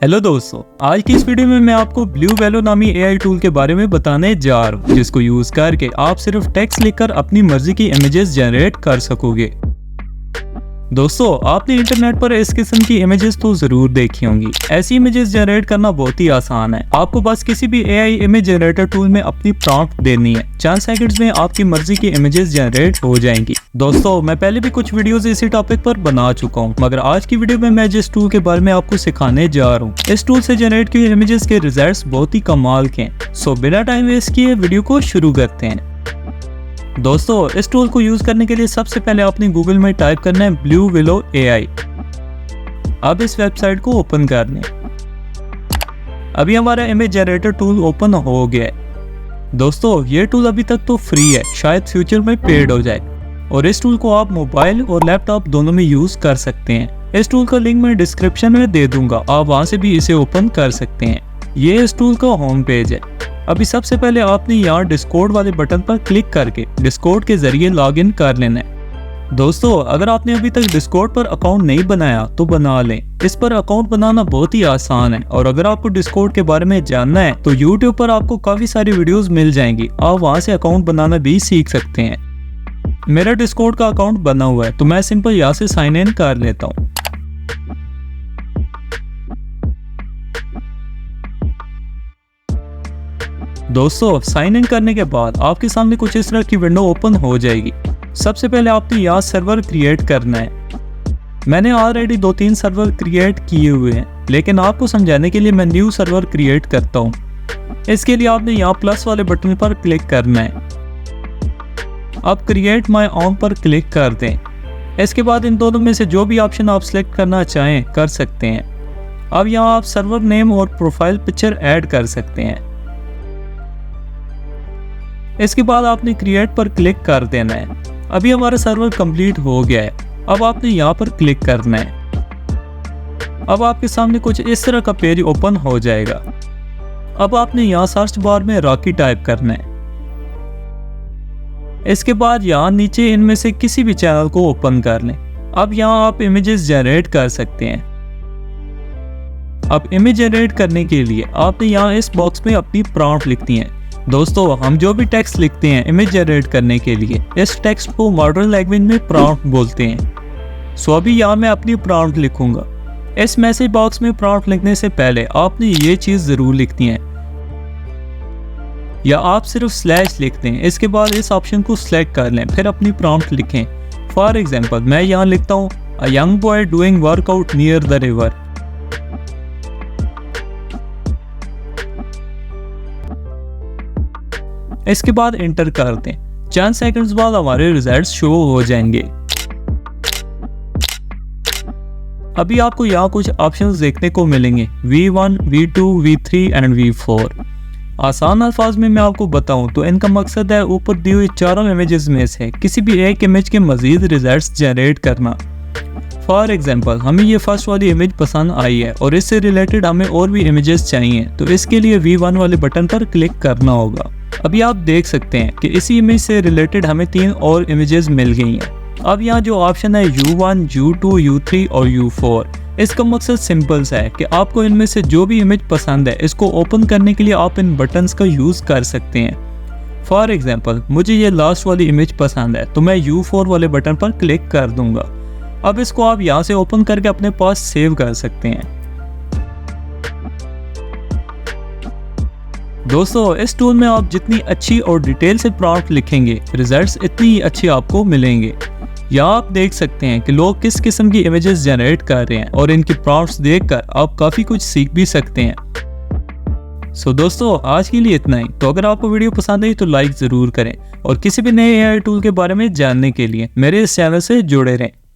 Hello दोस्तों, आज की इस वीडियो में मैं आपको ब्लू वेलो नामी एआई टूल के बारे में बताने जा रहा हूँ, जिसको यूज करके आप सिर्फ टेक्स्ट लिखकर अपनी मर्जी की इमेजेस जनरेट कर सकोगे। दोस्तों, आपने इंटरनेट पर इस किस्म की इमेजेस तो जरूर देखी होंगी। ऐसी इमेजेस जनरेट करना बहुत ही आसान है। आपको बस किसी भी एआई इमेज जनरेटर टूल में अपनी प्रॉम्प्ट देनी है, चंद सेकंड्स में आपकी मर्जी की इमेजेस जनरेट हो जाएंगी। दोस्तों, मैं पहले भी कुछ वीडियोस इसी टॉपिक पर बना चुका हूँ, मगर आज की वीडियो में मैं जिस टूल के बारे में आपको सिखाने जा रहा हूँ, इस टूल से जनरेट किए इमेजेस के रिजल्ट्स बहुत ही कमाल के हैं। सो बिना टाइम वेस्ट किए वीडियो को शुरू करते हैं। दोस्तों, इस टूल को यूज करने के लिए सबसे पहले आपने गूगल में टाइप करना है ब्लू वेलो एआई। अब इस वेबसाइट को ओपन कर लें। अभी हमारा इमेज जनरेटर टूल ओपन हो गया है। दोस्तों, ये टूल अभी तक तो फ्री है, शायद फ्यूचर में पेड हो जाए, और इस टूल को आप मोबाइल और लैपटॉप दोनों में यूज कर सकते हैं। इस टूल का लिंक मैं डिस्क्रिप्शन में दे दूंगा, आप वहां से भी इसे ओपन कर सकते हैं। ये इस टूल का होम पेज है। अभी सबसे पहले आपने यहाँ डिस्कॉर्ड वाले बटन पर क्लिक करके डिस्कॉर्ड के जरिए लॉगिन कर लेना है। दोस्तों, अगर आपने अभी तक डिस्कॉर्ड पर अकाउंट नहीं बनाया तो बना लें। इस पर अकाउंट बनाना बहुत ही आसान है, और अगर आपको डिस्कॉर्ड के बारे में जानना है तो यूट्यूब पर आपको काफी सारी वीडियोस मिल जाएंगी, आप वहां से अकाउंट बनाना भी सीख सकते हैं। मेरा डिस्कॉर्ड का अकाउंट बना हुआ है, तो मैं सिंपल यहाँ से साइन इन कर लेता हूँ। दोस्तों, साइन इन करने के बाद आपके सामने कुछ इस तरह की विंडो ओपन हो जाएगी। सबसे पहले आपको यहाँ सर्वर क्रिएट करना है। मैंने ऑलरेडी 2-3 सर्वर क्रिएट किए हुए हैं, लेकिन आपको समझाने के लिए मैं न्यू सर्वर क्रिएट करता हूँ। इसके लिए आपने यहाँ प्लस वाले बटन पर क्लिक करना है। अब क्रिएट माय ओन पर क्लिक कर दें। इसके बाद इन दोनों में से जो भी ऑप्शन आप सिलेक्ट करना चाहें कर सकते हैं। अब यहाँ आप सर्वर नेम और प्रोफाइल पिक्चर ऐड कर सकते हैं। इसके बाद आपने क्रिएट पर क्लिक कर देना है। अभी हमारा सर्वर कंप्लीट हो गया है। अब आपने यहाँ पर क्लिक करना है। अब आपके सामने कुछ इस तरह का पेज ओपन हो जाएगा। अब आपने यहाँ सर्च बार में रॉकी टाइप करना है। इसके बाद यहाँ नीचे इनमें से किसी भी चैनल को ओपन कर लें। अब यहाँ आप इमेजेस जनरेट कर सकते हैं। अब इमेज जनरेट करने के लिए आपने यहाँ इस बॉक्स में अपनी प्रॉम्प्ट लिखनी है। दोस्तों, हम जो भी टेक्स्ट लिखते हैं इमेज जनरेट करने के लिए, इस टेक्स्ट को मॉडर्न लैंग्वेज में प्रॉम्प्ट बोलते हैं। सो अभी यहाँ मैं अपनी प्रॉम्प्ट लिखूंगा। इस मैसेज बॉक्स में प्रॉम्प्ट लिखने से पहले आपने ये चीज जरूर लिखनी है, या आप सिर्फ स्लैश लिख दें। इसके बाद इस ऑप्शन को सिलेक्ट कर लें, फिर अपनी प्रॉम्प्ट लिखें। फॉर एग्जाम्पल, मैं यहाँ लिखता हूँ a young boy doing workout near the river. इसके बाद इंटर कर दें। चंद सेकंड्स बाद हमारे रिजल्ट्स शो हो जाएंगे। अभी आपको यहाँ कुछ ऑप्शंस देखने को मिलेंगे, V1, V2, V3 and V4। आसान अल्फाज में मैं आपको बताऊं तो इनका मकसद है ऊपर दी हुई चारों इमेजेस में से किसी भी एक इमेज के मजीद रिजल्ट्स जनरेट करना। फॉर एग्जाम्पल, हमें ये फर्स्ट वाली इमेज पसंद आई है और इससे रिलेटेड हमें और भी इमेजेस चाहिए, तो इसके लिए V1 वाले बटन पर क्लिक करना होगा। अभी आप देख सकते हैं कि इसी इमेज से रिलेटेड हमें 3 और इमेजेस मिल गई हैं। अब यहाँ जो ऑप्शन है U1, U2, U3 और U4, इसका मकसद सिंपल सा है कि आपको इनमें से जो भी इमेज पसंद है इसको ओपन करने के लिए आप इन बटन्स का यूज कर सकते हैं। फॉर एग्जाम्पल, मुझे ये लास्ट वाली इमेज पसंद है, तो मैं U4 वाले बटन पर क्लिक कर दूंगा। अब इसको आप यहाँ से ओपन करके अपने पास सेव कर सकते हैं। दोस्तों, इस टूल में आप जितनी अच्छी और डिटेल से प्रॉम्प्ट लिखेंगे, रिजल्ट्स इतनी ही अच्छी आपको मिलेंगे। यहाँ आप देख सकते हैं कि लोग किस किस्म की इमेजेस जनरेट कर रहे हैं, और इनकी प्रॉम्प्ट्स देखकर आप काफ़ी कुछ सीख भी सकते हैं। सो दोस्तों, आज के लिए इतना ही। तो अगर आपको वीडियो पसंद आई तो लाइक ज़रूर करें, और किसी भी नए एआई टूल के बारे में जानने के लिए मेरे इस चैनल से जुड़े रहें।